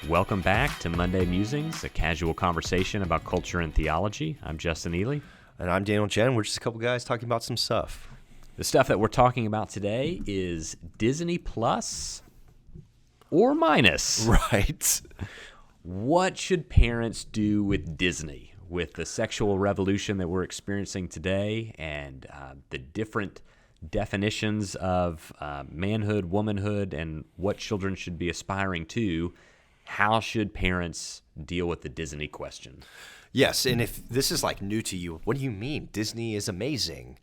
Welcome back to Monday Musings, a casual conversation about culture and theology. I'm Justin Ely. And I'm Daniel Jen. We're just a couple guys talking about some stuff. The stuff that we're talking about today is Disney Plus or minus. Right. What should parents do with Disney, with the sexual revolution that we're experiencing today and the different definitions of manhood, womanhood, and what children should be aspiring to? How should parents deal with the Disney question? Yes, and if this is like new to you, what do you mean? Disney is amazing.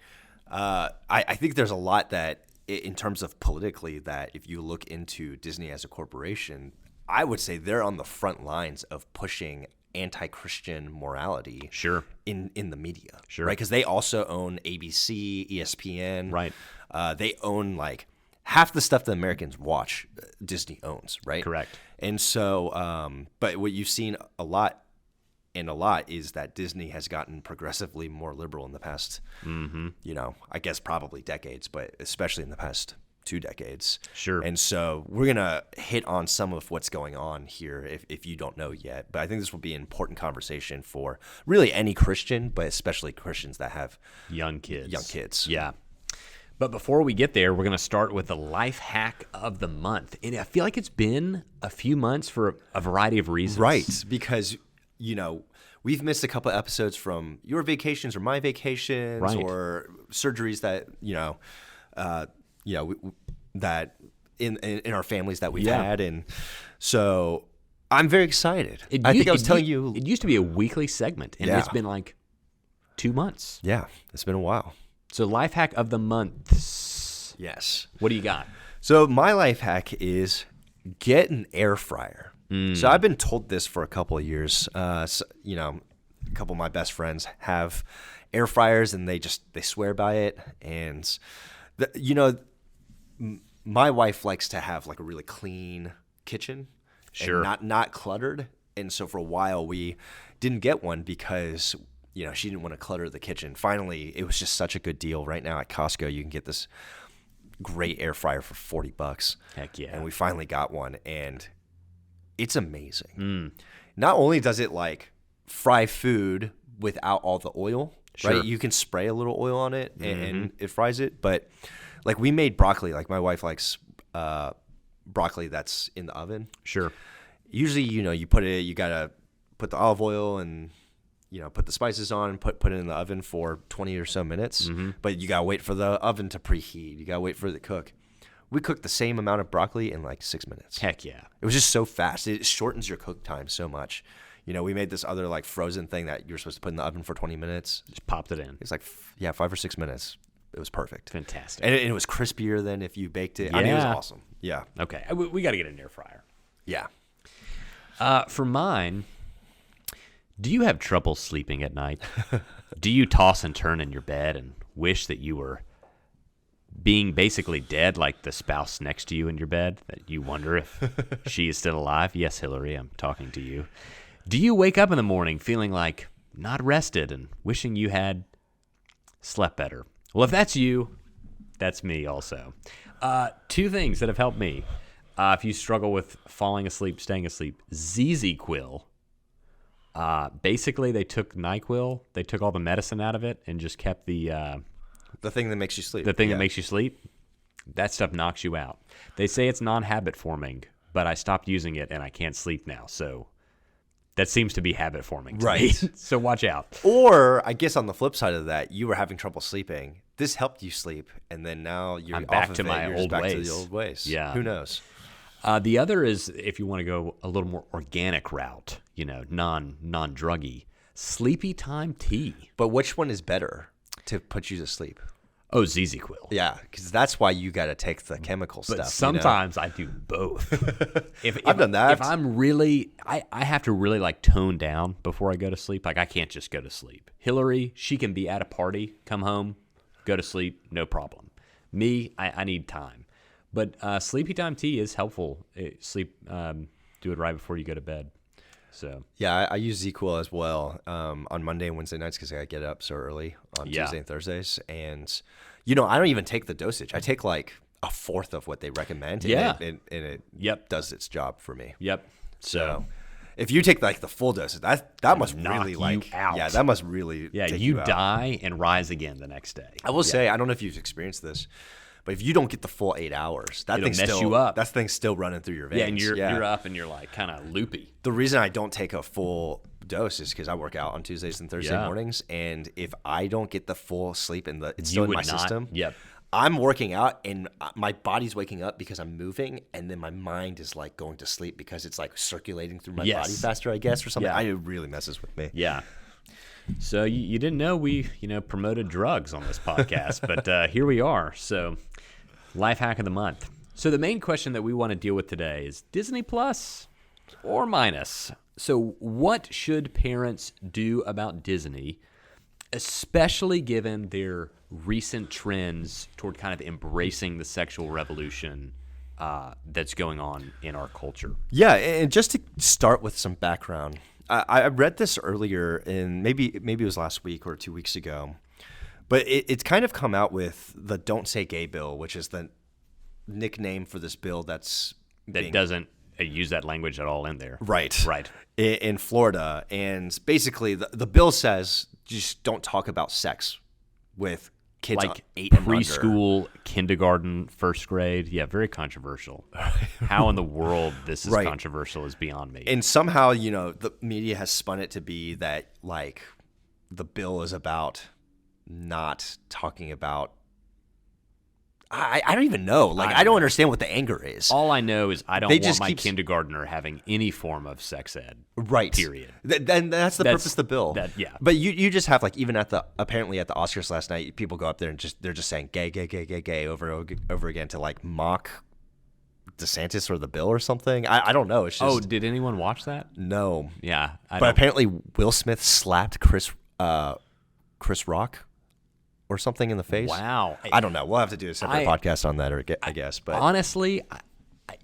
I think there's a lot that, in terms of politically, that if you look into Disney as a corporation, I would say they're on the front lines of pushing anti-Christian morality. Sure. In the media. Sure. Right? Because they also own ABC, ESPN. Right. They own like half the stuff that Americans watch, Disney owns, right? Correct. And so, but what you've seen a lot is that Disney has gotten progressively more liberal in the past, I guess probably decades, but especially in the past 2 decades. Sure. And so we're going to hit on some of what's going on here if you don't know yet. But I think this will be an important conversation for really any Christian, but especially Christians that have young kids. Yeah. But before we get there, we're going to start with the life hack of the month. And I feel like it's been a few months for a variety of reasons. Right, because, we've missed a couple episodes from your vacations or my vacations, right, or surgeries that, that in our families that we've had. And so I'm very excited. I think I was telling you. It used to be a weekly segment, and it's been like 2 months. Yeah, it's been a while. So life hack of the month. Yes. What do you got? So my life hack is get an air fryer. So I've been told this for a couple of years. A couple of my best friends have air fryers, and they swear by it. And my wife likes to have like a really clean kitchen, sure, and not cluttered. And so for a while we didn't get one because she didn't want to clutter the kitchen. Finally, it was just such a good deal. Right now at Costco, you can get this great air fryer for $40. Heck yeah! And we finally got one, and it's amazing. Not only does it like fry food without all the oil, sure, right? You can spray a little oil on it and it fries it. But like we made broccoli. Like my wife likes broccoli that's in the oven. Sure. Usually, you gotta put the olive oil and put the spices on and put it in the oven for 20 or so minutes. But you gotta wait for the oven to preheat. You gotta wait for it to cook. We cooked the same amount of broccoli in like 6 minutes. Heck yeah. It was just so fast. It shortens your cook time so much. We made this other like frozen thing that you're supposed to put in the oven for 20 minutes. Just popped it in. It's like 5 or 6 minutes. It was perfect. Fantastic. And it was crispier than if you baked it. Yeah. I mean, it was awesome. Yeah. Okay. We got to get an air fryer. Yeah. For mine, do you have trouble sleeping at night? Do you toss and turn in your bed and wish that you were being basically dead, like the spouse next to you in your bed, that you wonder if she is still alive? Yes, Hillary, I'm talking to you. Do you wake up in the morning feeling like not rested and wishing you had slept better? Well, if that's you, that's me also. 2 things that have helped me. If you struggle with falling asleep, staying asleep, ZZ Quill. Basically, they took NyQuil, they took all the medicine out of it and just kept the thing that makes you sleep. The thing that makes you sleep. That stuff knocks you out. They say it's non-habit forming, but I stopped using it and I can't sleep now. So that seems to be habit forming to me. So watch out. Or I guess on the flip side of that, you were having trouble sleeping. This helped you sleep, and then now you're back off to of my it. You're old back ways. to the old ways. Yeah. Who knows? The other is if you want to go a little more organic route, non-druggy, sleepy time tea. But which one is better to put you to sleep? Oh, ZZ Quill. Yeah, because that's why you got to take the chemical stuff. But sometimes I do both. If I've done that. If I'm really, I have to really like tone down before I go to sleep. Like I can't just go to sleep. Hillary, she can be at a party, come home, go to sleep, no problem. Me, I need time. But sleepy time tea is helpful. Do it right before you go to bed. So yeah, I use ZQL as well on Monday and Wednesday nights because I get up so early on Tuesday and Thursdays. And, I don't even take the dosage. I take like a fourth of what they recommend. Yeah. And it does its job for me. Yep. So if you take like the full dose, that must knock really like you out. Yeah, that must really take you out. die and rise again the next day. I will say, I don't know if you've experienced this, but if you don't get the full 8 hours, It'll mess you up. That thing's still running through your veins. Yeah, and you're up and you're like kind of loopy. The reason I don't take a full dose is because I work out on Tuesdays and Thursday mornings, and if I don't get the full sleep and it's still in my system, I'm working out and my body's waking up because I'm moving, and then my mind is like going to sleep because it's like circulating through my body faster, I guess, or something. It really messes with me. Yeah. So you didn't know we promoted drugs on this podcast, but here we are. So life hack of the month. So the main question that we want to deal with today is Disney Plus or minus. So what should parents do about Disney, especially given their recent trends toward kind of embracing the sexual revolution that's going on in our culture? Yeah, and just to start with some background, I read this earlier in maybe it was last week or 2 weeks ago, but it's kind of come out with the "Don't Say Gay" bill, which is the nickname for this bill that doesn't use that language at all in there. Right. Right. In Florida, and basically the bill says just don't talk about sex with kids like 8 and preschool, kindergarten, first grade. Yeah, very controversial. How in the world this is controversial is beyond me. And somehow, the media has spun it to be that like the bill is about not talking about. I don't even know. Like, I don't understand what the anger is. All I know is I don't want my kindergartner having any form of sex ed. Right. Period. Then that's the purpose of the bill. But you just have like even apparently at the Oscars last night, people go up there and they're just saying gay, gay, gay, gay, gay over again to like mock DeSantis or the bill or something. I don't know. It's just, did anyone watch that? No. Yeah. But apparently Will Smith slapped Chris Rock or something in the face. Wow. I don't know. We'll have to do a separate podcast on that, I guess. But honestly,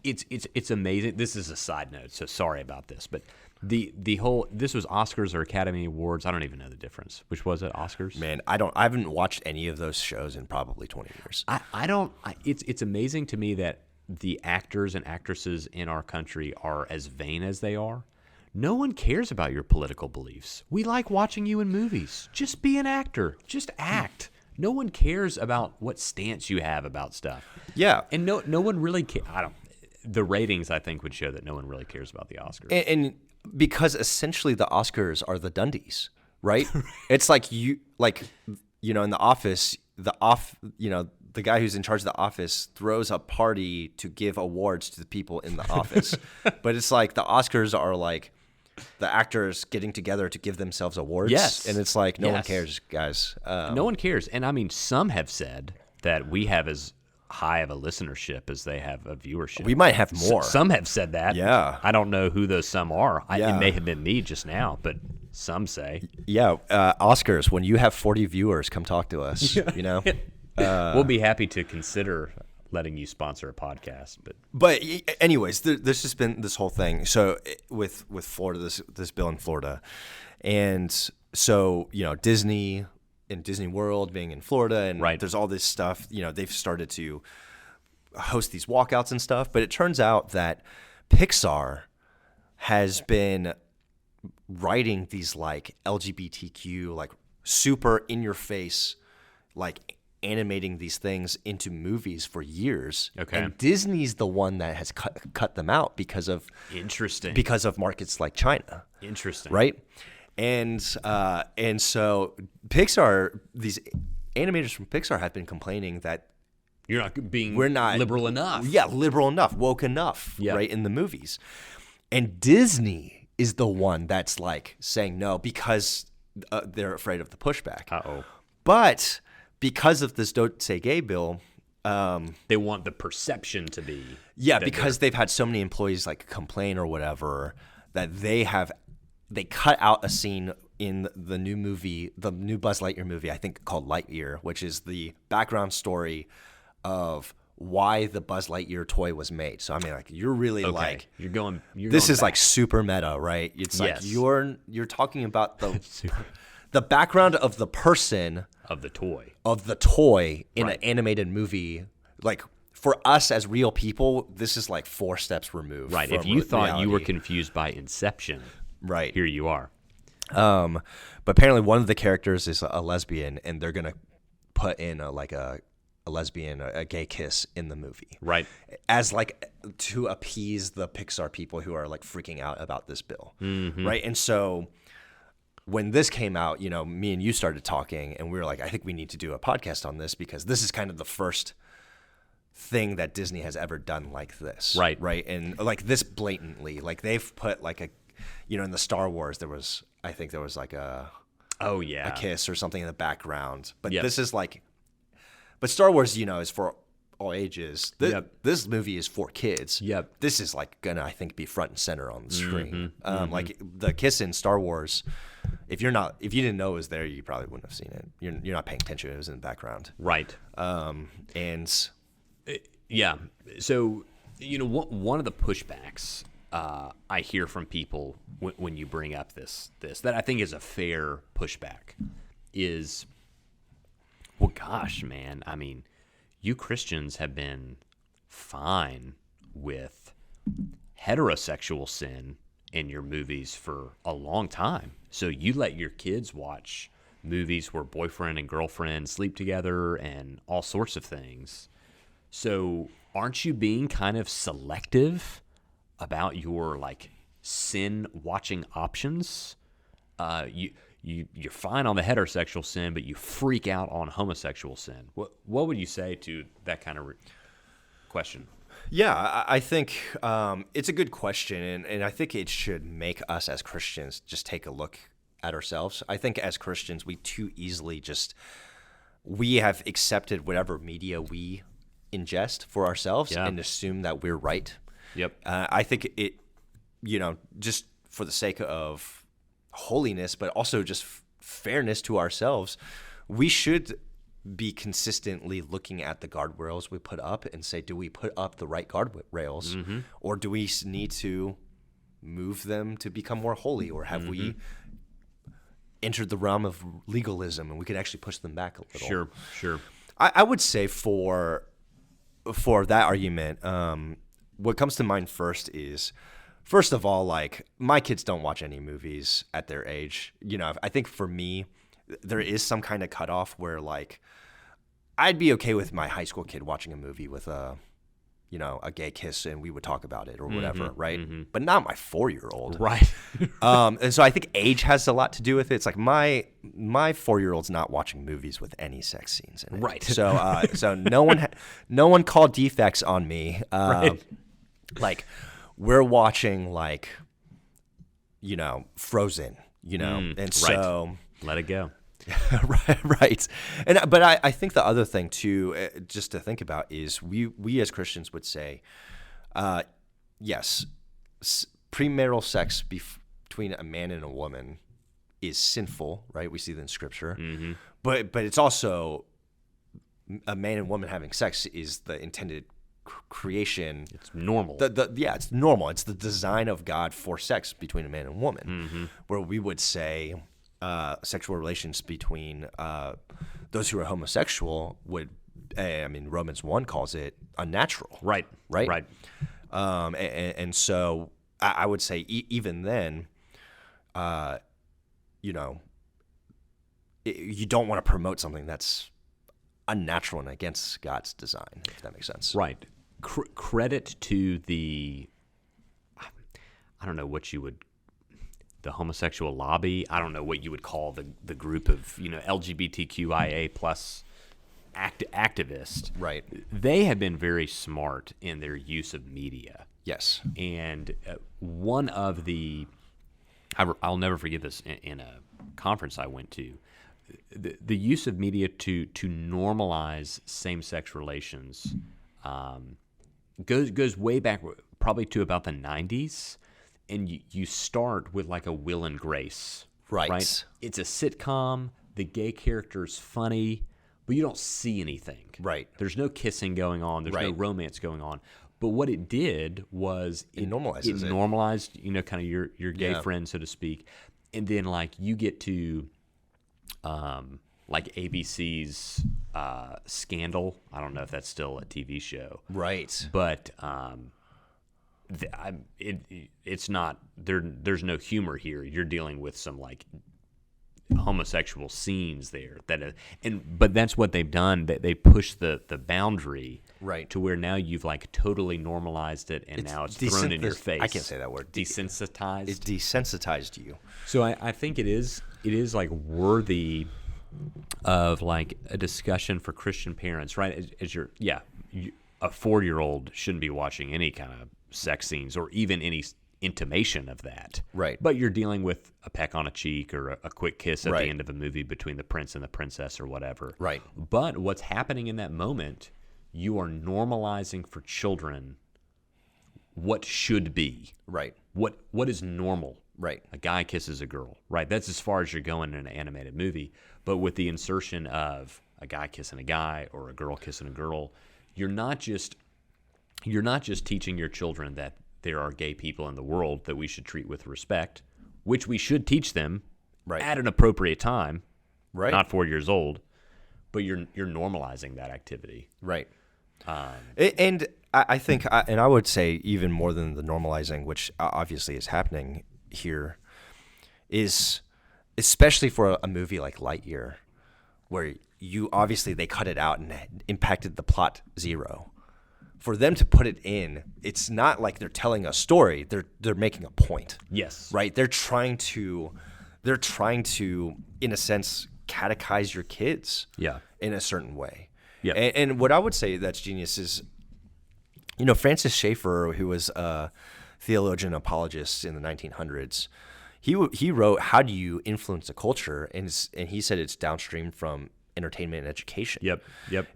it's amazing. This is a side note, so sorry about this. But the whole this was Oscars or Academy Awards. I don't even know the difference. Which was it? Oscars? Man, I haven't watched any of those shows in probably 20 years. It's amazing to me that the actors and actresses in our country are as vain as they are. No one cares about your political beliefs. We like watching you in movies. Just be an actor. Just act. No one cares about what stance you have about stuff. Yeah. And no one really cares. The ratings, I think, would show that no one really cares about the Oscars. And because essentially the Oscars are the Dundies, right? It's like in The Office, the guy who's in charge of the office throws a party to give awards to the people in the office. But it's like the Oscars are like the actors getting together to give themselves awards. Yes. And it's like, no one cares, guys. No one cares. And I mean, some have said that we have as high of a listenership as they have a viewership. We might have more. Some have said that. Yeah. I don't know who those some are. It may have been me just now, but some say. Yeah. Oscars, when you have 40 viewers, come talk to us, We'll be happy to consider letting you sponsor a podcast. But anyways, there's just been this whole thing. So with Florida, this bill in Florida, and so Disney and Disney World being in Florida, and there's all this stuff. They've started to host these walkouts and stuff. But it turns out that Pixar has been writing these like LGBTQ like super in your face like animating these things into movies for years. Okay. And Disney's the one that has cut them out because of markets like China. Interesting. Right? And so Pixar, these animators from Pixar have been complaining that we're not liberal enough. Yeah, liberal enough, woke enough, right, in the movies. And Disney is the one that's like saying no because they're afraid of the pushback. Uh-oh. But because of this Don't Say Gay bill, they want the perception to be because they've had so many employees like complain or whatever that they cut out a scene in the new Buzz Lightyear movie, I think called Lightyear, which is the background story of why the Buzz Lightyear toy was made. So I mean, like you're really like you're going like super meta, right? It's like you're talking about the background of the person of the toy in an animated movie, like for us as real people, this is like 4 steps removed. Right. From If you thought reality. you were confused by Inception, right here you are. but apparently one of the characters is a lesbian, and they're gonna put in a lesbian, a gay kiss in the movie, Right. as like to appease the Pixar people who are like freaking out about this bill, right? And so when this came out, me and you started talking, and we were like, I think we need to do a podcast on this, because this is kind of the first thing that Disney has ever done like this, Right. And like this blatantly, like they've put like a, in the Star Wars I think there was like a kiss or something in the background, but Yep. this is like, but Star Wars, is for all ages. This movie is for kids. Yep. This is like gonna, I think, be front and center on the screen. Like the kiss in Star Wars, if you didn't know it was there, you probably wouldn't have seen it. You're not paying attention. It was in the background. Right. And Yeah. So, one of the pushbacks I hear from people when you bring up this that I think is a fair pushback is, well, gosh, man, I mean, you Christians have been fine with heterosexual sin in your movies for a long time. So you let your kids watch movies where boyfriend and girlfriend sleep together and all sorts of things. So aren't you being kind of selective about your like sin watching options? You're fine on the heterosexual sin, but you freak out on homosexual sin. What would you say to that kind of question? yeah, I think it's a good question, and I think it should make us as Christians just take a look at ourselves. I think as Christians, we too easily we have accepted whatever media we ingest for ourselves and assume that we're right. Yep. I think it, just for the sake of holiness, but also just fairness to ourselves, we should be consistently looking at the guardrails we put up and say, do we put up the right guardrails, or do we need to move them to become more holy, or have we entered the realm of legalism and we could actually push them back a little? Sure. I would say for that argument, what comes to mind first is, first of all, like, my kids don't watch any movies at their age. I think for me, there is some kind of cutoff where, like, I'd be okay with my high school kid watching a movie with a gay kiss, and we would talk about it or whatever, right? But not my 4-year-old. Right. And so I think age has a lot to do with it. It's like my 4-year-old's not watching movies with any sex scenes in it. Right. So no one called defects on me. Right. Like, we're watching, like, Frozen, and so Let it go. right. But I think the other thing too, just to think about, is we as Christians would say, yes, premarital sex between a man and a woman is sinful, right? We see that in Scripture, but it's also, a man and woman having sex is the intended creation. It's normal. It's normal. It's the design of God for sex between a man and woman, where we would say sexual relations between those who are homosexual would, Romans 1 calls it unnatural. Right. And so I would say even then, you don't want to promote something that's unnatural and against God's design, if that makes sense. Right. Credit to the, I don't know what you would, the homosexual lobby. I don't know what you would call the group of, LGBTQIA plus activists. Right. They have been very smart in their use of media. Yes. And one of the, I'll never forget this in a conference I went to, the use of media to normalize same-sex relations goes way back, probably to about the 90s, and you start with like a Will and Grace. Right? It's a sitcom, the gay character's funny, but you don't see anything. Right. There's no kissing going on, there's no romance going on. But what it did was it normalizes it. Normalized, kind of your gay friend, so to speak. And then, like, you get to like ABC's Scandal. I don't know if that's still a TV show. Right. But it's not there. There's no humor here. You're dealing with some like homosexual scenes there but that's what they've done. That they push the boundary right to where now you've like totally normalized it, and now it's thrown in your face. I can't say that word. Desensitized. It desensitized you. So I think it is like worthy of like a discussion for Christian parents, right? As you're a 4-year-old shouldn't be watching any kind of sex scenes or even any intimation of that. Right. But you're dealing with a peck on a cheek or a quick kiss at right. the end of a movie between the prince and the princess or whatever. Right. But what's happening in that moment, you are normalizing for children what should be. Right. What is normal. Right. A guy kisses a girl. Right. That's as far as you're going in an animated movie. But with the insertion of a guy kissing a guy or a girl kissing a girl, you're not just teaching your children that there are gay people in the world that we should treat with respect, which we should teach them right. at an appropriate time, right. not 4 years old, but you're normalizing that activity. Right. And I think, and I would say even more than the normalizing, which obviously is happening here, is especially for a movie like Lightyear, where they cut it out and impacted the plot zero. For them to put it in, it's not like they're telling a story. They're making a point. Yes. Right? They're trying to, in a sense, catechize your kids. Yeah. In a certain way. Yeah. And what I would say that's genius is, Francis Schaeffer, who was a theologian apologist in the 1900s, he wrote, "How do you influence a culture?" And he said it's downstream from entertainment and education. Yep.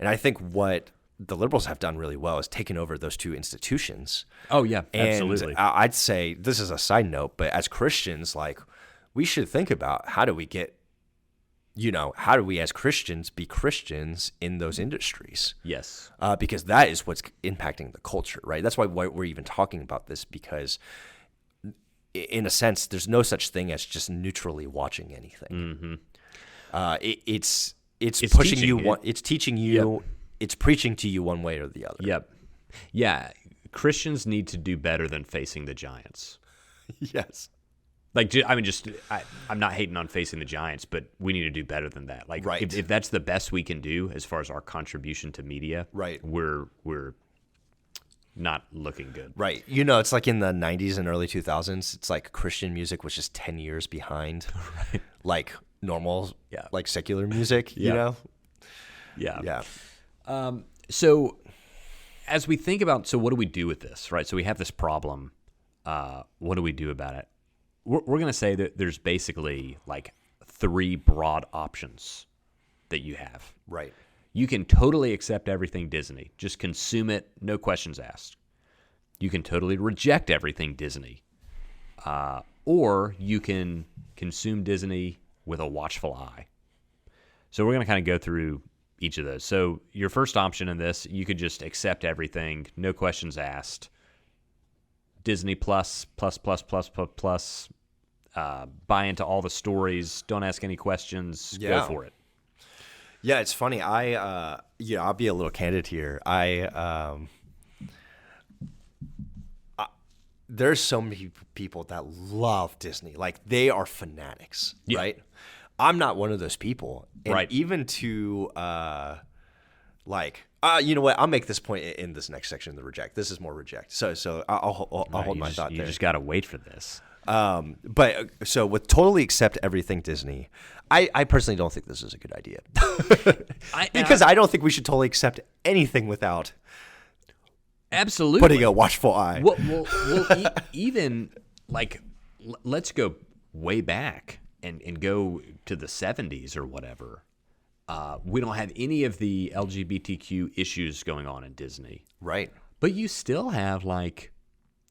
And I think what the liberals have done really well is taken over those two institutions. Oh yeah, absolutely. And I'd say, this is a side note, but as Christians, like, we should think about how do we as Christians be Christians in those industries? Yes. Because that is what's impacting the culture, right? That's why we're even talking about this, because in a sense, there's no such thing as just neutrally watching anything. Mm-hmm. It's pushing you. It's teaching you. Yep. It's preaching to you one way or the other. Yep. Yeah. Christians need to do better than facing the giants. Yes. Like, I'm not hating on facing the giants, but we need to do better than that. Like, right. if that's the best we can do as far as our contribution to media, right. we're not looking good. Right. It's like in the 90s and early 2000s, it's like Christian music was just 10 years behind, right. like normal, like secular music, Yeah. Yeah. So as we think about, what do we do with this, right? So we have this problem. What do we do about it? We're going to say that there's basically like 3 broad options that you have. Right. You can totally accept everything Disney. Just consume it, no questions asked. You can totally reject everything Disney. Or you can consume Disney with a watchful eye. So we're going to kind of go through each of those. So your first option in this, you could just accept everything, no questions asked. Disney plus, buy into all the stories, don't ask any questions, go for it. Yeah, it's funny. I'll be a little candid here. There's so many people that love Disney. Like, they are fanatics, right? I'm not one of those people. And right. even to, you know what? I'll make this point in this next section, the reject. This is more reject. So I'll hold my thought there. You just got to wait for this. But so with totally accept everything Disney, I personally don't think this is a good idea. Because I don't think we should totally accept anything without absolutely putting a watchful eye. Well, even like, let's go way back and go to the 70s or whatever. We don't have any of the LGBTQ issues going on in Disney. Right. But you still have, like,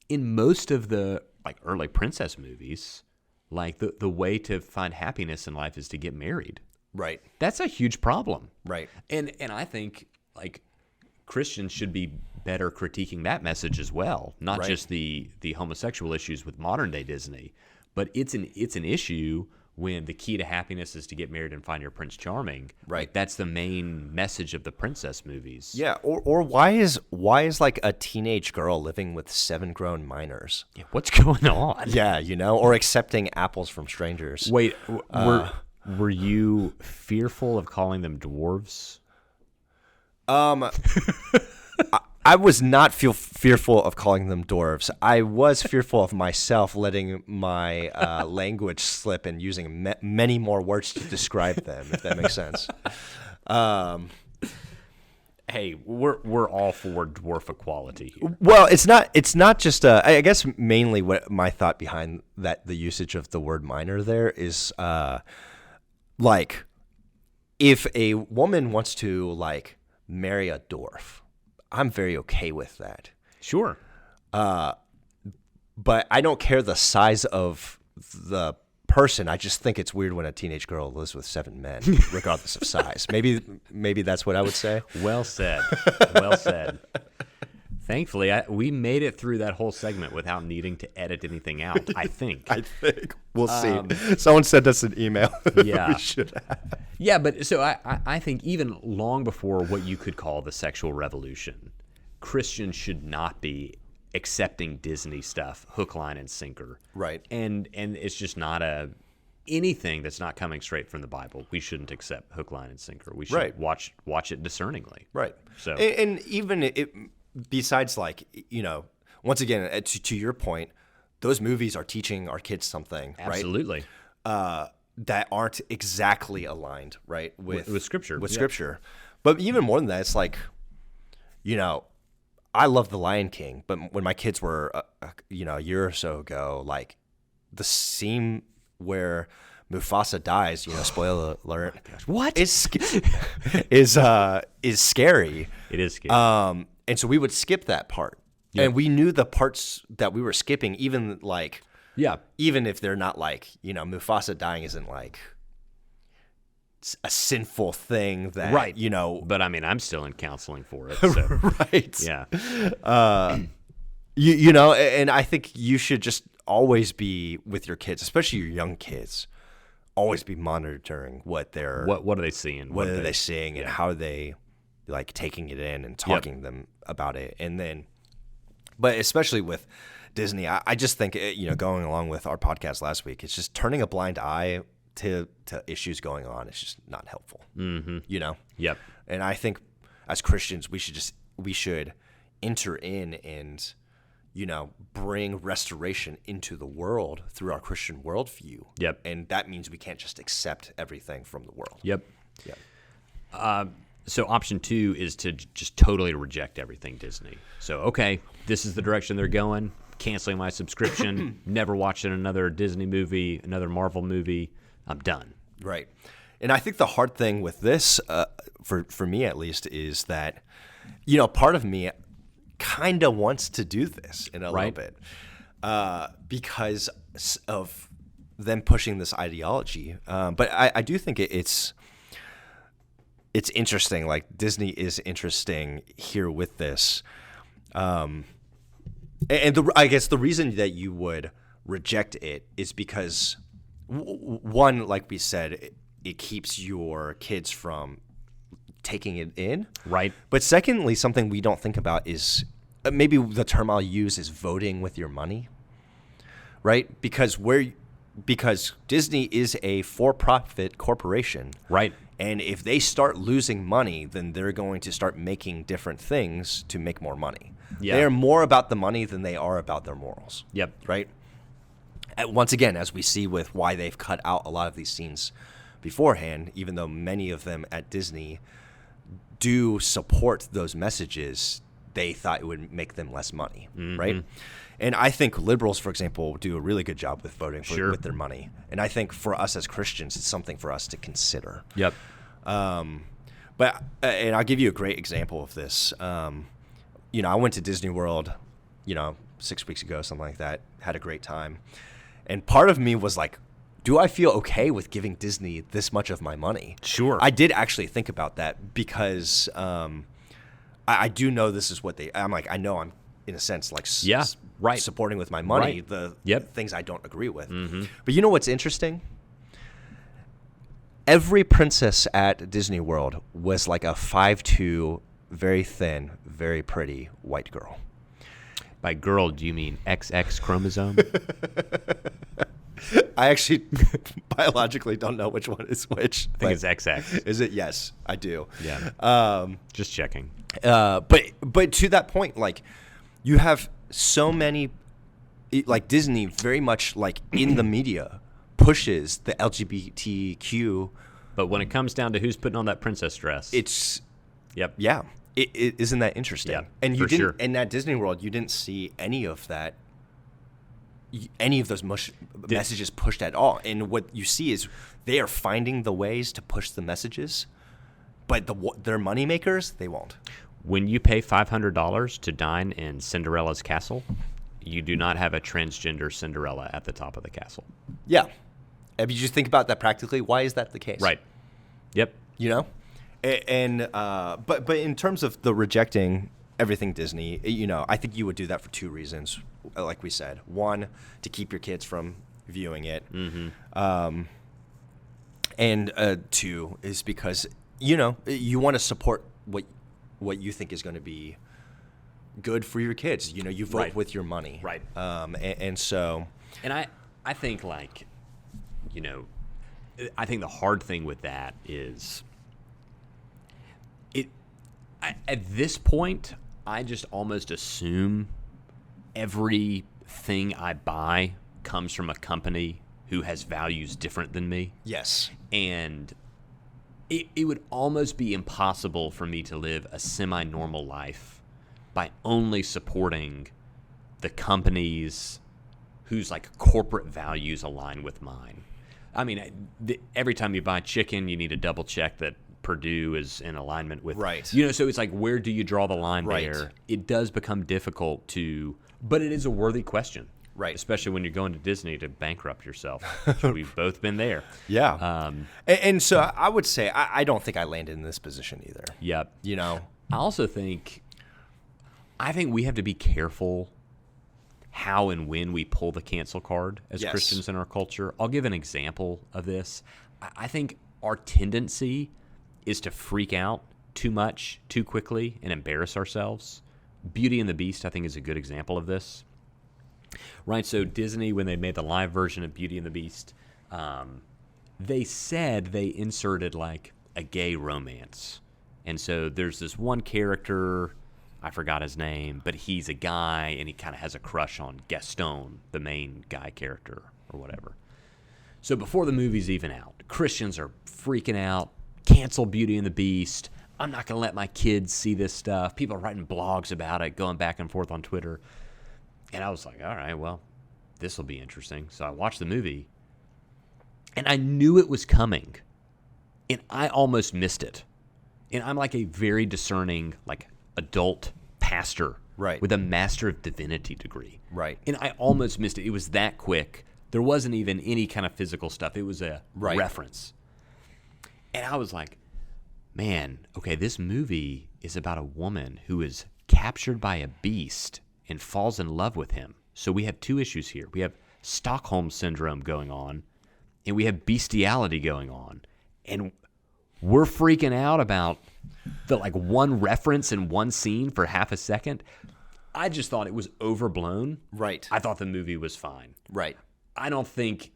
in most of the like early princess movies, like the way to find happiness in life is to get married. Right. That's a huge problem. Right. And I think, like, Christians should be better critiquing that message as well, not just the homosexual issues with modern day Disney, but it's an issue when the key to happiness is to get married and find your Prince Charming. Right. Like, that's the main message of the princess movies. Yeah, or why is like a teenage girl living with 7 grown minors? Yeah, what's going on? Yeah, or accepting apples from strangers. Wait, were you fearful of calling them dwarves? I was not fearful of calling them dwarves. I was fearful of myself letting my language slip and using many more words to describe them, if that makes sense. Hey, we're all for dwarf equality here. Well, it's not just I guess mainly what my thought behind that the usage of the word minor there is like if a woman wants to like marry a dwarf, I'm very okay with that. Sure. But I don't care the size of the person. I just think it's weird when a teenage girl lives with 7 men, regardless of size. Maybe that's what I would say. Well said. Well said. Thankfully, we made it through that whole segment without needing to edit anything out, I think. We'll see. Someone sent us an email. Yeah. We should have. Yeah, but so I think even long before what you could call the sexual revolution, Christians should not be accepting Disney stuff, hook, line, and sinker. Right. And it's just not anything that's not coming straight from the Bible. We shouldn't accept hook, line, and sinker. We should watch it discerningly. Right. So and even besides, like, once again, to your point, those movies are teaching our kids something, absolutely. Right? That aren't exactly aligned, right, with Scripture. With Scripture. But even more than that, it's like, I love The Lion King, but when my kids were, a year or so ago, like the scene where Mufasa dies, spoiler alert. Oh what? Is scary. It is scary. And so we would skip that part. Yep. And we knew the parts that we were skipping, even if they're not like, Mufasa dying isn't like a sinful thing that, right. But I mean, I'm still in counseling for it. So. Right. Yeah. And I think you should just always be with your kids, especially your young kids, always be monitoring what they're, what are they seeing? What are they seeing and how are they like taking it in and talking to them about it. And then, but especially with Disney, I just think, going along with our podcast last week, it's just turning a blind eye to issues going on. It's just not helpful, Yep. And I think as Christians, we should enter in and, bring restoration into the world through our Christian worldview. Yep. And that means we can't just accept everything from the world. Yep. Yep. So option 2 is to just totally reject everything Disney. So, okay, this is the direction they're going. Canceling my subscription, never watching another Disney movie, another Marvel movie. I'm done. Right. And I think the hard thing with this, for me at least, is that, part of me kind of wants to do this in a little bit because of them pushing this ideology. But I do think it's interesting. Like, Disney is interesting here with this. I guess the reason that you would reject it is because, one, like we said, it keeps your kids from taking it in. Right. But secondly, something we don't think about is maybe the term I'll use is voting with your money. Right? Because Disney is a for-profit corporation. Right. And if they start losing money, then they're going to start making different things to make more money. Yeah. They are more about the money than they are about their morals. Yep. Right? Once again, as we see with why they've cut out a lot of these scenes beforehand, even though many of them at Disney do support those messages, they thought it would make them less money. Mm-hmm. Right? And I think liberals, for example, do a really good job with voting with their money. And I think for us as Christians, it's something for us to consider. Yep. But I'll give you a great example of this. I went to Disney World, 6 weeks ago, something like that. Had a great time. And part of me was like, do I feel okay with giving Disney this much of my money? Sure. I did actually think about that because I do know this is what I'm like, I know I'm, in a sense, like supporting with my money the things I don't agree with. Mm-hmm. But you know what's interesting? every princess at Disney World was like a 5'2", very thin, very pretty white girl. By girl, do you mean XX chromosome? I actually biologically don't know which one is which. I think it's XX. Is it? Yes, I do. Yeah. Just checking. But to that point, like, you have so many, like, Disney very much, like, in the media pushes the LGBTQ. But when it comes down to who's putting on that princess dress, It's yep. yeah. Isn't that interesting? Yeah, and you for didn't sure. in that Disney World, you didn't see any of that, any of those messages pushed at all. And what you see is they are finding the ways to push the messages, but their money makers, they won't. When you pay $500 to dine in Cinderella's castle, you do not have a transgender Cinderella at the top of the castle. Yeah. If you just think about that practically, why is that the case? Right. Yep. You know? And but in terms of the rejecting everything Disney, you know, I think you would do that for two reasons, like we said. One, to keep your kids from viewing it. Mm-hmm. And two is because, you know, you want to support what you think is going to be good for your kids. You know, you vote with your money. Right. And so. And I think, like, you know, I think the hard thing with that is at this point, I just almost assume everything I buy comes from a company who has values different than me. Yes. And it would almost be impossible for me to live a semi-normal life by only supporting the companies whose, like, corporate values align with mine. I mean, every time you buy chicken, you need to double check that Purdue is in alignment with, right. You know, so it's like, where do you draw the line right. there? It does become difficult but it is a worthy question. Right. Especially when you're going to Disney to bankrupt yourself. We've both been there. Yeah. And so I would say I don't think I landed in this position either. Yep. You know? I also think we have to be careful how and when we pull the cancel card as yes. Christians in our culture. I'll give an example of this. I think our tendency is to freak out too much, too quickly, and embarrass ourselves. Beauty and the Beast, I think, is a good example of this. Right, so Disney, when they made the live version of Beauty and the Beast, they said they inserted, like, a gay romance. And so there's this one character, I forgot his name, but he's a guy, and he kind of has a crush on Gaston, the main guy character, or whatever. So before the movie's even out, Christians are freaking out, cancel Beauty and the Beast. I'm not going to let my kids see this stuff. People are writing blogs about it, going back and forth on Twitter. And I was like, all right, well, this will be interesting. So I watched the movie, and I knew it was coming, and I almost missed it. And I'm like a very discerning, like, adult pastor right. with a Master of Divinity degree. Right. And I almost missed it. It was that quick. There wasn't even any kind of physical stuff. It was a right. reference. And I was like, man, okay, this movie is about a woman who is captured by a beast and falls in love with him. So we have two issues here. We have Stockholm Syndrome going on, and we have bestiality going on. And we're freaking out about the, like, one reference in one scene for half a second. I just thought it was overblown. Right. I thought the movie was fine. Right. I don't think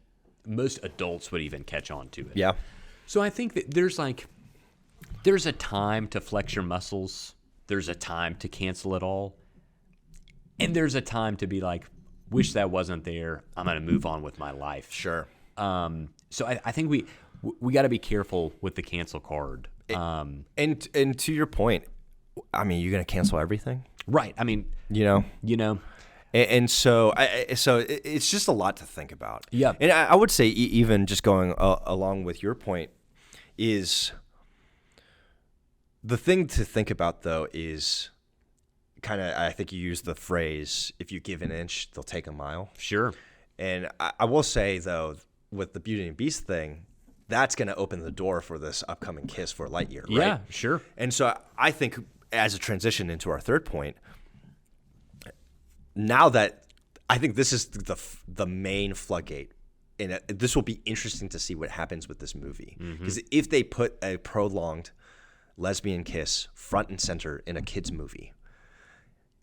most adults would even catch on to it. Yeah. So I think that there's a time to flex your muscles. There's a time to cancel it all. And there's a time to be like, wish that wasn't there. I'm going to move on with my life. Sure. So I think we got to be careful with the cancel card. And to your point, I mean, you're going to cancel everything? Right. I mean, you know. And so it's just a lot to think about. Yeah. And I would say even just going along with your point is the thing to think about, though, is kind of, I think you use the phrase, if you give an inch, they'll take a mile. Sure. And I will say, though, with the Beauty and Beast thing, that's going to open the door for this upcoming Kiss for Lightyear, right? Yeah, sure. And so I think as a transition into our third point, now that I think this is the main floodgate and this will be interesting to see what happens with this movie. Because if they put a prolonged lesbian kiss front and center in a kids movie,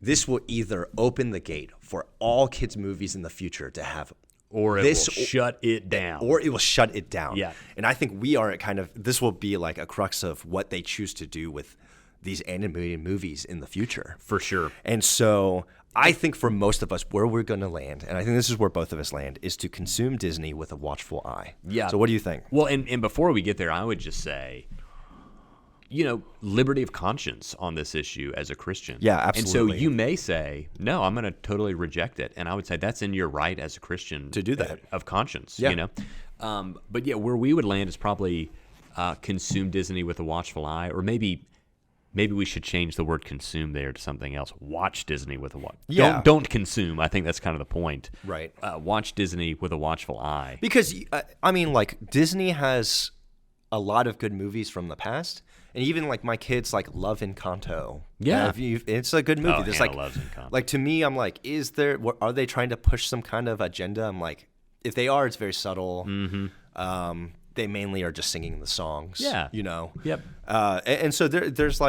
this will either open the gate for all kids movies in the future to have, or it will shut it down. Or it will shut it down. Yeah. And I think we are this will be like a crux of what they choose to do with these animated movies in the future. For sure. And so I think for most of us, where we're going to land, and I think this is where both of us land, is to consume Disney with a watchful eye. Yeah. So what do you think? Well, and before we get there, I would just say, liberty of conscience on this issue as a Christian. Yeah, absolutely. And so you may say, no, I'm going to totally reject it. And I would say that's in your right as a Christian to do that. Of conscience, Yeah. But yeah, where we would land is probably consume Disney with a watchful eye, or maybe we should change the word consume there to something else. Watch Disney with a watch. Yeah. Don't consume. I think that's kind of the point. Right. Watch Disney with a watchful eye. Because, Disney has a lot of good movies from the past. And even my kids love Encanto. Yeah, it's a good movie. Oh, There's Hannah loves Encanto. To me, I'm are they trying to push some kind of agenda? I'm if they are, it's very subtle. Mm-hmm. They mainly are just singing the songs. Yeah, Yep. And so there's there's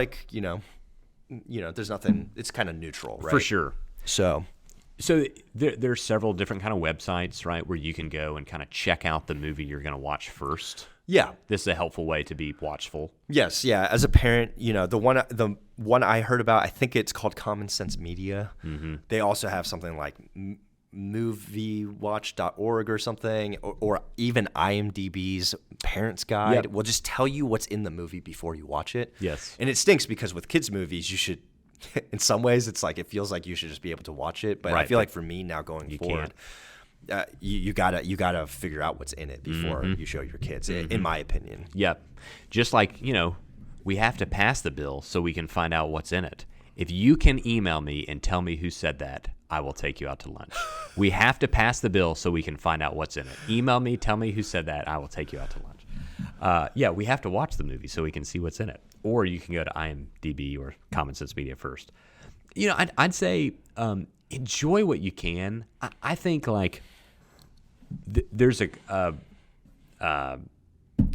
nothing. It's kind of neutral, right? For sure. So there's several different kind of websites, right, where you can go and kind of check out the movie you're going to watch first. Yeah, this is a helpful way to be watchful. Yes, yeah. As a parent, the one I heard about, I think it's called Common Sense Media. Mm-hmm. They also have something like moviewatch.org or something, or even IMDb's Parents Guide. Yep. Will just tell you what's in the movie before you watch it. Yes, and it stinks because with kids' movies, you should. In some ways, it's it feels like you should just be able to watch it, but right, I feel like for me now going forward. Can't. You gotta figure out what's in it before you show your kids, in my opinion. Yep. Just like, we have to pass the bill so we can find out what's in it. If you can email me and tell me who said that, I will take you out to lunch. We have to pass the bill so we can find out what's in it. Email me, tell me who said that, I will take you out to lunch. We have to watch the movie so we can see what's in it. Or you can go to IMDb or Common Sense Media first. I'd say enjoy what you can. I think there's a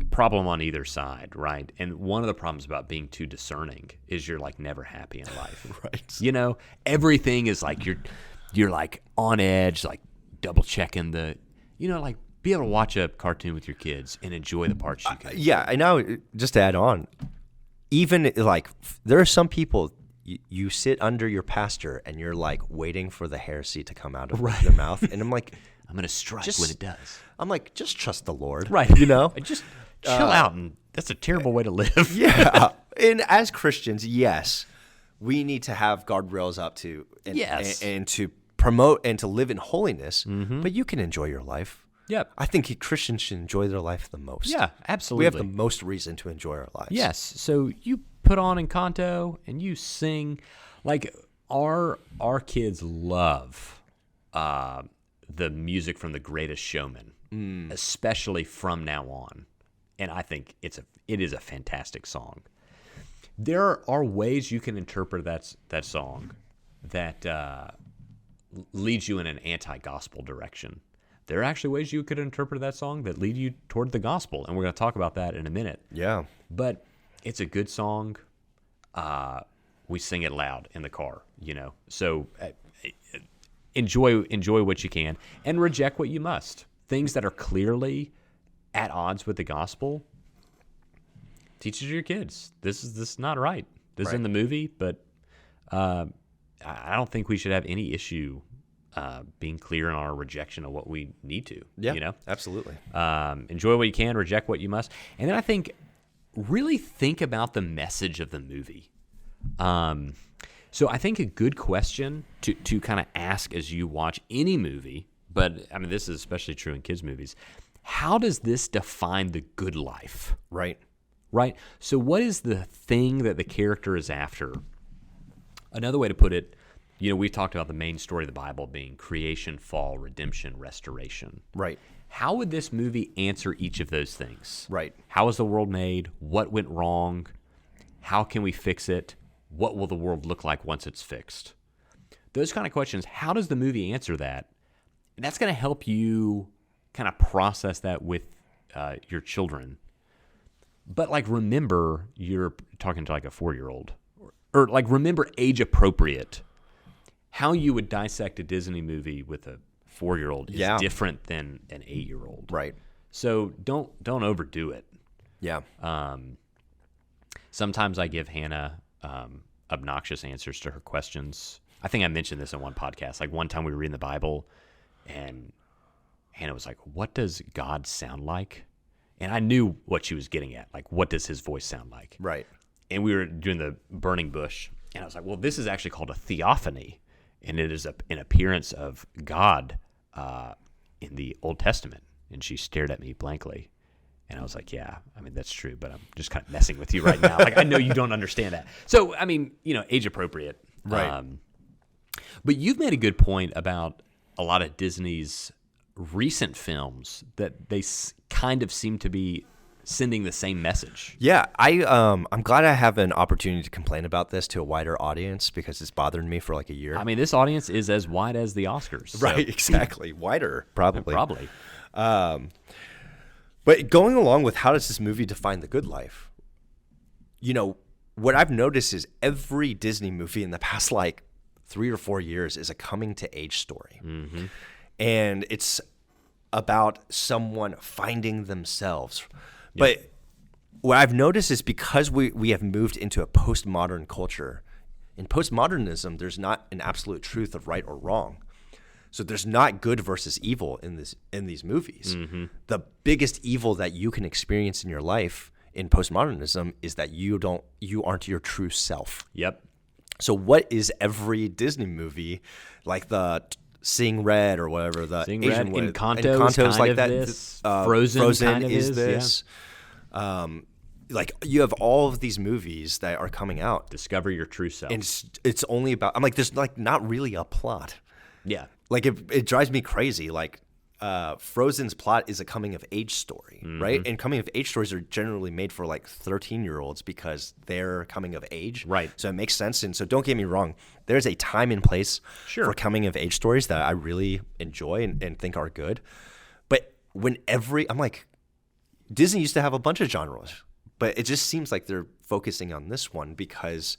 problem on either side, right? And one of the problems about being too discerning is you're never happy in life. Right. Everything is you're on edge, double checking the, be able to watch a cartoon with your kids and enjoy the parts you can. Yeah, I know. Just to add on, even there are some people. You sit under your pastor and you're waiting for the heresy to come out of their mouth, and I'm I'm gonna strike when it does. I'm just trust the Lord, right? Just chill out, and that's a terrible way to live. Yeah, and as Christians, yes, we need to have guardrails up to, and to promote and to live in holiness. Mm-hmm. But you can enjoy your life. Yep. I think Christians should enjoy their life the most. Yeah, absolutely. We have the most reason to enjoy our lives. Yes. So you put on Encanto and you sing. Our kids love the music from The Greatest Showman, especially From Now On. And I think it is a fantastic song. There are ways you can interpret that song that leads you in an anti-gospel direction. There are actually ways you could interpret that song that lead you toward the gospel, and we're going to talk about that in a minute. Yeah. But it's a good song. We sing it loud in the car, So enjoy what you can and reject what you must. Things that are clearly at odds with the gospel, teach it to your kids. This is not right. This is in the movie, but I don't think we should have any issue being clear in our rejection of what we need to. Yeah, absolutely. Enjoy what you can, reject what you must. And then I think really think about the message of the movie. So I think a good question to kind of ask as you watch any movie, but this is especially true in kids' movies, how does this define the good life? Right. So what is the thing that the character is after? Another way to put it, we've talked about the main story of the Bible being creation, fall, redemption, restoration. Right. How would this movie answer each of those things? Right. How was the world made? What went wrong? How can we fix it? What will the world look like once it's fixed? Those kind of questions, how does the movie answer that? That's going to help you kind of process that with your children. But like, remember, you're talking to like a 4-year-old, or like, remember age appropriate. How you would dissect a Disney movie with a 4-year-old is different than an 8-year-old. Right. So don't overdo it. Yeah. Sometimes I give Hannah obnoxious answers to her questions. I think I mentioned this in one podcast. Like, one time we were reading the Bible, and Hannah was like, "What does God sound like?" And I knew what she was getting at. Like, what does his voice sound like? Right. And we were doing the burning bush, and I was like, well, this is actually called a theophany, and it is an appearance of God in the Old Testament. And she stared at me blankly. And I was like, yeah, I mean, that's true, but I'm just kind of messing with you right now. Like, I know you don't understand that. So, I mean, age appropriate. Right. But you've made a good point about a lot of Disney's recent films, that they kind of seem to be sending the same message. Yeah, I'm glad I have an opportunity to complain about this to a wider audience, because it's bothered me for like a year. I mean, this audience is as wide as the Oscars. So. Right, exactly. Wider, probably. Probably. But going along with, how does this movie define the good life? What I've noticed is every Disney movie in the past like 3 or 4 years is a coming to age story. Mm-hmm. And it's about someone finding themselves. Yep. But what I've noticed is, because we have moved into a postmodern culture, in postmodernism, there's not an absolute truth of right or wrong. So there's not good versus evil in these movies. Mm-hmm. The biggest evil that you can experience in your life in postmodernism is that you aren't your true self. Yep. So what is every Disney movie, like the Seeing Red or whatever, the Seeing Asian Red, one, Encanto's like that. This. Frozen kind of is this. Yeah. Like, you have all of these movies that are coming out. Discover your true self. And it's only about. I'm like, there's like not really a plot. Yeah. Like, it drives me crazy. Like, Frozen's plot is a coming of age story, mm-hmm. right? And coming of age stories are generally made for like 13-year-olds because they're coming of age. Right. So it makes sense. And so don't get me wrong, there's a time and place for coming of age stories that I really enjoy and think are good. But I'm like, Disney used to have a bunch of genres, but it just seems like they're focusing on this one, because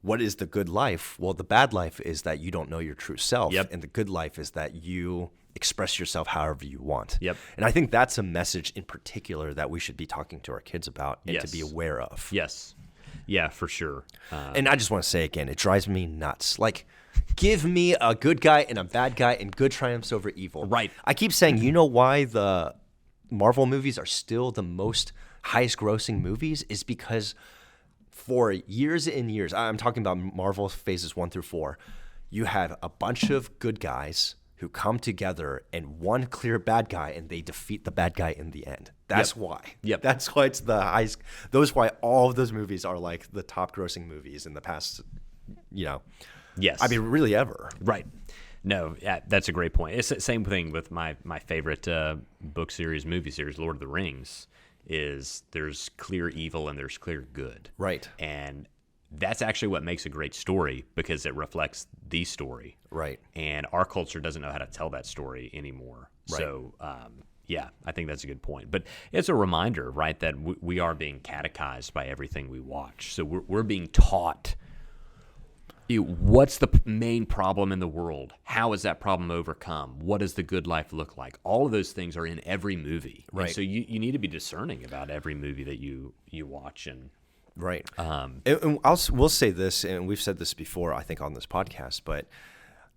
what is the good life? Well, the bad life is that you don't know your true self. Yep. And the good life is that you express yourself however you want. Yep. And I think that's a message in particular that we should be talking to our kids about and to be aware of. Yes. Yeah, for sure. And I just want to say again, it drives me nuts. Like, give me a good guy and a bad guy, and good triumphs over evil. Right. I keep saying, you know why the Marvel movies are still the most highest grossing movies is because for years and years, I'm talking about Marvel phases 1 through 4, you have a bunch of good guys who come together and one clear bad guy, and they defeat the bad guy in the end. That's why. Yep. That's why it's the highest. That's why all of those movies are like the top grossing movies in the past, Yes. I mean, really ever. Right. No, yeah, that's a great point. It's the same thing with my favorite book series, movie series, Lord of the Rings, is there's clear evil and there's clear good. Right. And that's actually what makes a great story, because it reflects the story. Right. And our culture doesn't know how to tell that story anymore. Right. So, yeah, I think that's a good point. But it's a reminder, right, that we are being catechized by everything we watch. So we're being taught what's the main problem in the world? How is that problem overcome? What does the good life look like? All of those things are in every movie. Right. And so you need to be discerning about every movie that you watch. And right. And we'll say this, and we've said this before, I think, on this podcast, but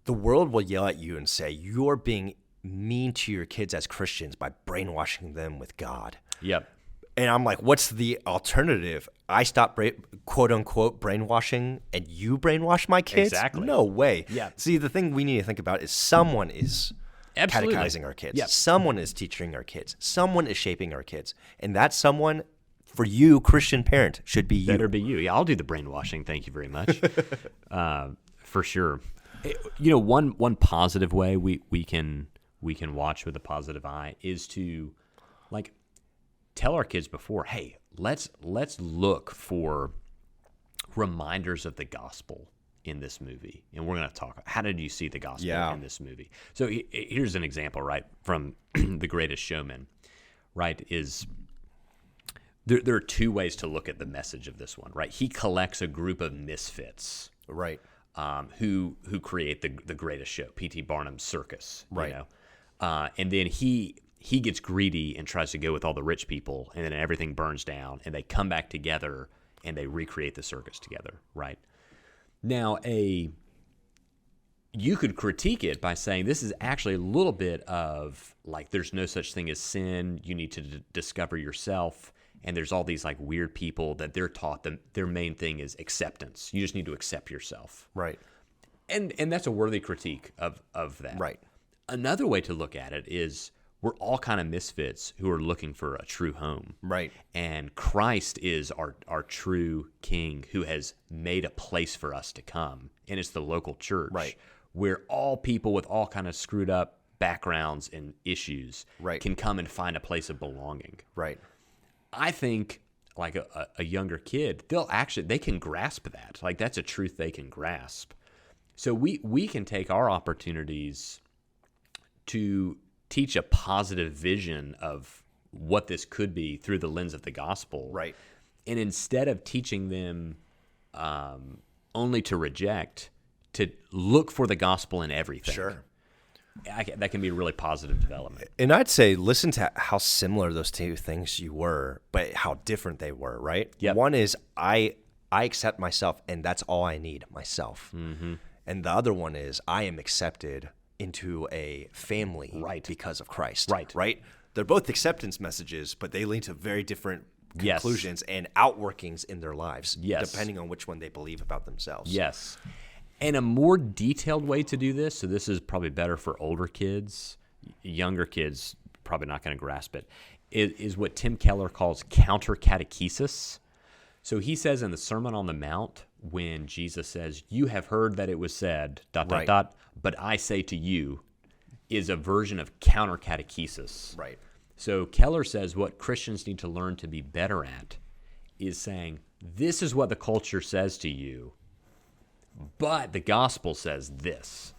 the world will yell at you and say, you're being mean to your kids as Christians by brainwashing them with God. Yep. And I'm like, what's the alternative? I stop, quote unquote, brainwashing, and you brainwash my kids? Exactly. No way. Yeah. See, the thing we need to think about is someone is catechizing our kids. Yep. Someone is teaching our kids. Someone is shaping our kids. And that someone, for you, Christian parent, should be you. Better be you. Yeah, I'll do the brainwashing. Thank you very much. For sure. One positive way we can watch with a positive eye is to, like, tell our kids before, hey, let's look for reminders of the gospel in this movie? And we're going to talk, how did you see the gospel Yeah. in this movie? So here's an example, right, from The Greatest Showman, right, is there are two ways to look at the message of this one, right? He collects a group of misfits, Right. who create the greatest show, P.T. Barnum's circus, Right. you know? And then he gets greedy and tries to go with all the rich people, and then everything burns down, and they come back together, and they recreate the circus together, right? Now, you could critique it by saying this is actually a little bit of, like, there's no such thing as sin, you need to discover yourself, and there's all these, like, weird people that they're taught their main thing is acceptance. You just need to accept yourself. Right. And that's a worthy critique of that. Right. Another way to look at it is we're all kind of misfits who are looking for a true home. Right. And Christ is our true king who has made a place for us to come. And it's the local church. Right. Where all people with all kind of screwed up backgrounds and issues Right. can come and find a place of belonging. Right. I think like a younger kid, they can grasp that. Like that's a truth they can grasp. So we can take our opportunities to teach a positive vision of what this could be through the lens of the gospel. Right. And instead of teaching them only to reject, to look for the gospel in everything. Sure. That can be a really positive development. And I'd say listen to how similar those two things you were, but how different they were, right? Yep. One is I accept myself, and that's all I need, myself. Mm-hmm. And the other one is I am accepted into a family Right. because of Christ. Right. Right? They're both acceptance messages, but they lead to very different Yes. conclusions and outworkings in their lives, Yes. depending on which one they believe about themselves. Yes. And a more detailed way to do this, so this is probably better for older kids, younger kids probably not going to grasp it, is what Tim Keller calls counter catechesis. So he says in the Sermon on the Mount, when Jesus says, "You have heard that it was said, ... Right. but I say to you," is a version of counter catechesis. Right. So Keller says what Christians need to learn to be better at is saying, this is what the culture says to you, but the gospel says this.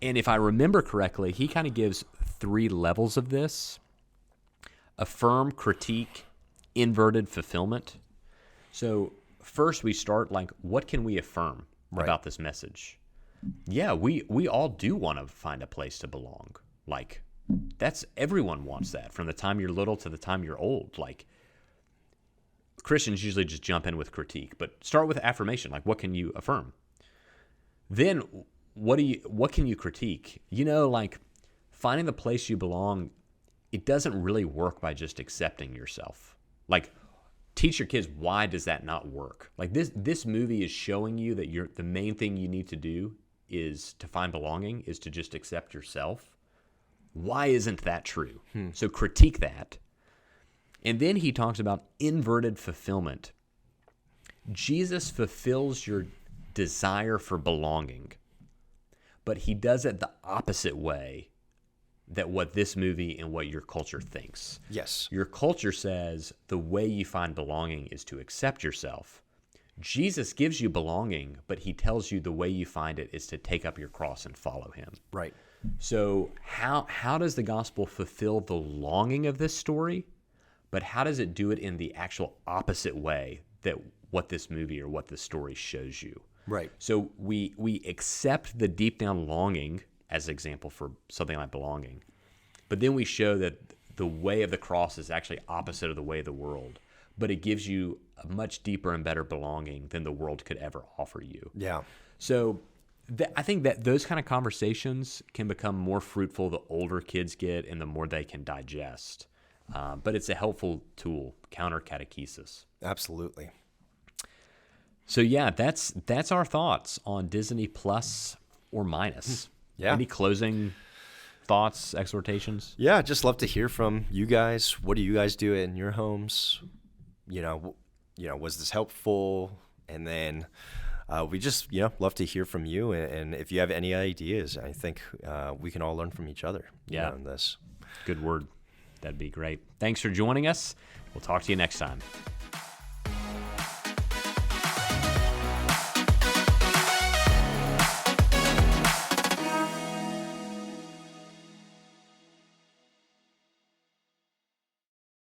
And if I remember correctly, he kind of gives 3 levels of this: affirm, critique, inverted fulfillment. So first we start like, what can we affirm Right. about this message? Yeah, we all do want to find a place to belong. Like, everyone wants that from the time you're little to the time you're old. Like, Christians usually just jump in with critique, but start with affirmation. Like, what can you affirm? Then what can you critique? Like finding the place you belong, it doesn't really work by just accepting yourself. Like, teach your kids, why does that not work? Like this movie is showing you that the main thing you need to do is to find belonging, is to just accept yourself. Why isn't that true? So critique that. And then he talks about inverted fulfillment. Jesus fulfills your desire for belonging, but he does it the opposite way that what this movie and what your culture thinks. Yes. Your culture says the way you find belonging is to accept yourself. Jesus gives you belonging, but he tells you the way you find it is to take up your cross and follow him. Right. So how does the gospel fulfill the longing of this story? But how does it do it in the actual opposite way that what this movie or what this story shows you? Right. So we accept the deep down longing as an example for something like belonging, but then we show that the way of the cross is actually opposite of the way of the world, but it gives you a much deeper and better belonging than the world could ever offer you. Yeah. So I think that those kind of conversations can become more fruitful the older kids get and the more they can digest. But it's a helpful tool, counter catechesis. Absolutely. So yeah, that's our thoughts on Disney Plus or minus. Yeah. Any closing thoughts, exhortations? Yeah, just love to hear from you guys. What do you guys do in your homes? Was this helpful? And then we just love to hear from you. And if you have any ideas, I think we can all learn from each other. In this. Good word. That'd be great. Thanks for joining us. We'll talk to you next time.